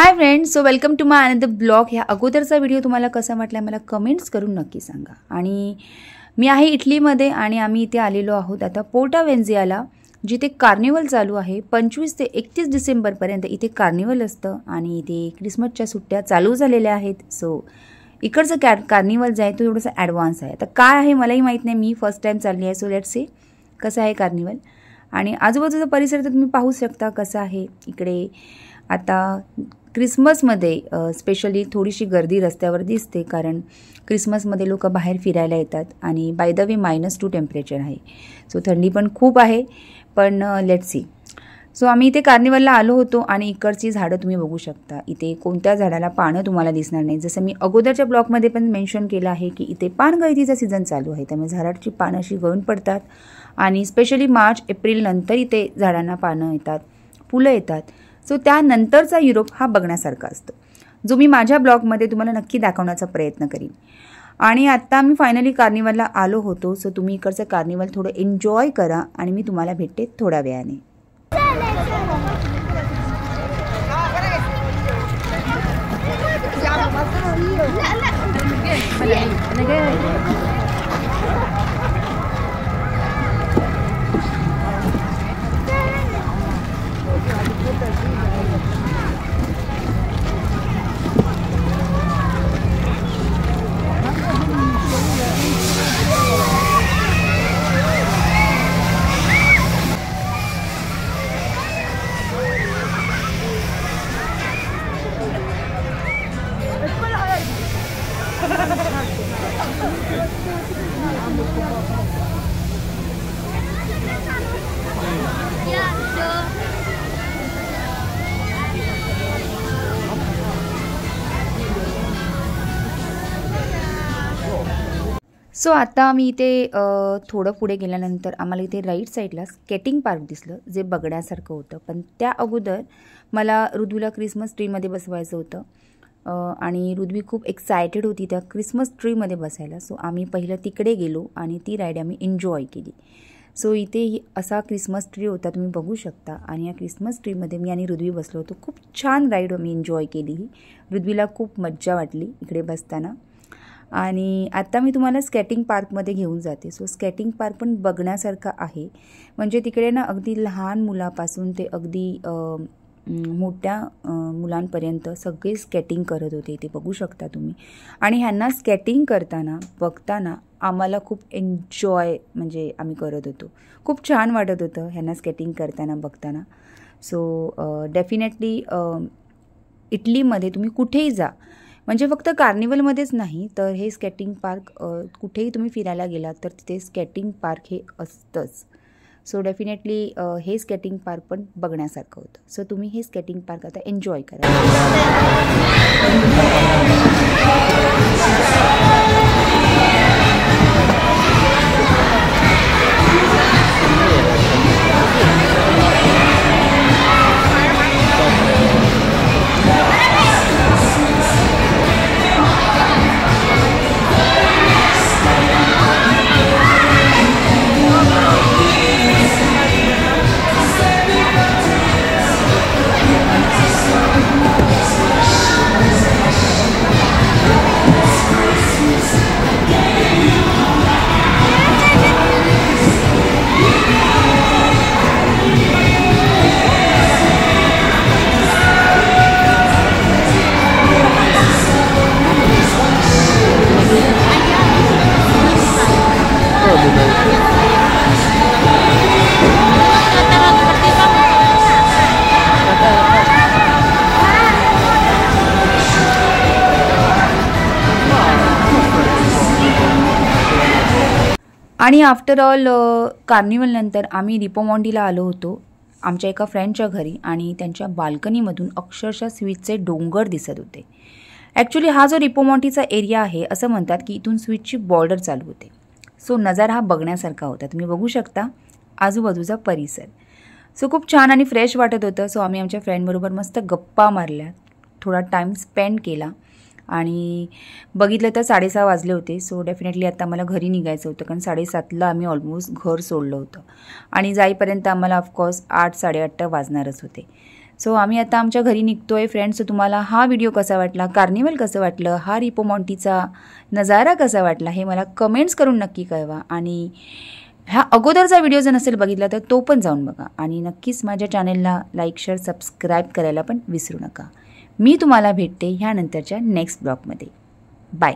High friends, so welcome to my another blog. ह्या अगोदरचा video तुम्हाला कसा वाटला मला कमेंट्स करून नक्की सांगा। आणि मी आहे इटलीमध्ये आणि आम्ही इथे आलेलो आहोत आता पोर्टा वेंझियाला, जिथे कार्निवल चालू आहे। 25 ते 31 डिसेंबरपर्यंत इथे कार्निवल असतं आणि इथे क्रिसमसच्या सुट्ट्या चालू झालेल्या आहेत। सो इकडचं कार्निवल जे आहे तो थोडंसं ॲडव्हान्स आहे। आता काय आहे मलाही माहीत नाही, मी फर्स्ट टाईम चालली आहे। सो लेट्स सी कसं आहे कार्निवल। आणि आजूबाजूचा परिसर तर तुम्ही पाहू शकता कसा आहे इकडे। आता क्रिसमसमध्ये स्पेशली थोडीशी गर्दी रस्त्यावर दिसते, कारण क्रिसमसमध्ये लोक बाहेर फिरायला येतात आणि बाय द वे -2 टेम्परेचर आहे। सो थंडी पण खूप आहे, पण लेट्स सी। सो आम्ही इथे कार्निवलला आलो होतो आणि इकडची झाडं तुम्ही बघू शकता। इथे कोणत्या झाडाला पानं तुम्हाला दिसणार नाही, जसं मी अगोदरच्या ब्लॉगमध्ये पण मेन्शन केलं आहे की इथे पानगळतीचा सीझन चालू आहे, त्यामुळे झाडाची पानं अशी गळून पडतात आणि स्पेशली मार्च एप्रिल नंतर इथे झाडांना पानं येतात, फुलं येतात। सो त्यानंतरचा युरोप हा बघण्यासारखा असतो, जो मी माझ्या ब्लॉगमध्ये तुम्हाला नक्की दाखवण्याचा प्रयत्न करीन। आणि आत्ता मी फायनली कार्निवलला आलो होतो। सो तुम्ही इकडचं कार्निवल थोडं एन्जॉय करा आणि मी तुम्हाला भेटते थोड्या वेळाने। सो आता आम्ही इथे थोडं पुढे गेल्यानंतर आम्हाला इथे राईट साईडला स्केटिंग पार्क दिसलं, जे बघण्यासारखं होतं। पण त्या अगोदर मला ऋद्वीला क्रिसमस ट्रीमध्ये बसवायचं होतं आणि ऋद्वी खूप एक्सायटेड होती त्या क्रिसमस ट्रीमध्ये बसायला। सो आम्ही पहिलं तिकडे गेलो आणि ती राईड आम्ही एन्जॉय केली। सो इथे असा क्रिसमस ट्री होता, तुम्ही बघू शकता। आणि या क्रिसमस ट्रीमध्ये मी आणि ऋद्वी बसलो होतो। खूप छान राईड आम्ही एन्जॉय केली ही। ऋद्वीला खूप मज्जा वाटली इकडे बसताना। आणि आता मी तुम्हाला स्केटिंग पार्कमध्ये घेऊन जाते। सो स्केटिंग पार्क पण बघण्यासारखा आहे, म्हणजे तिकडे ना अगदी लहान मुलापासून ते अगदी मोठ्या मुलांपर्यंत सगळे स्केटिंग करत होते, ते बघू शकता तुम्ही। आणि ह्यांना स्केटिंग करताना बघताना आम्हाला खूप एन्जॉय म्हणजे आम्ही करत होतो, खूप छान वाटत होतं ह्यांना स्केटिंग करताना बघताना। सो डेफिनेटली इटलीमध्ये तुम्ही कुठेही जा, म्हणजे फक्त कार्निवलमध्येच नाही तर हे स्केटिंग पार्क कुठेही तुम्ही फिरायला गेलात तर तिथे स्केटिंग पार्क हे असतंच। सो डेफिनेटली हे स्केटिंग पार्क पण बघण्यासारखं होतं। सो तुम्ही हे स्केटिंग पार्क आता एन्जॉय करा। आणि आफ्टर ऑल कार्निवल नंतर आम्ही रिपोमॉन्टीला आलो होतो आमच्या एका फ्रेंडच्या घरी, आणि त्यांच्या बाल्कनीमधून अक्षरशः स्विसचे डोंगर दिसत होते। ॲक्च्युली हा जो रिपोमॉन्टीचा एरिया आहे असं म्हणतात की इथून स्विसची बॉर्डर चालू होते। सो नजारा हा बघण्यासारखा होता, तुम्ही बघू शकता आजूबाजूचा परिसर। सो खूप छान आणि फ्रेश वाटत होतं। सो आम्ही आमच्या फ्रेंडबरोबर मस्त गप्पा मारल्या, थोडा टाईम स्पेंड केला आणि बघितलं तर 6:30 वाजले होते. सो डेफिनेटली आता आम्हाला घरी निघायचं होतं, कारण 7:30ला आम्ही ऑलमोस्ट घर सोडलं होतं आणि जाईपर्यंत आम्हाला ऑफकोर्स 8-8:30 वाजणारच होते. सो आम्ही आता आमच्या घरी निघतो आहे फ्रेंड्स. तुम्हाला हा व्हिडिओ कसा वाटला, कार्निवल कसं वाटलं, हा रिपो मॉन्टीचा नजारा कसा वाटला हे मला कमेंट्स करून नक्की कळवा. आणि ह्या अगोदरचा व्हिडिओ जर नसेल बघितला तर तो पण जाऊन बघा. आणि नक्कीच माझ्या चॅनेलला लाईक शेअर सबस्क्राईब करायला पण विसरू नका. मी तुम्हाला भेटते ह्यानंतरच्या नेक्स्ट ब्लॉगमध्ये. बाय.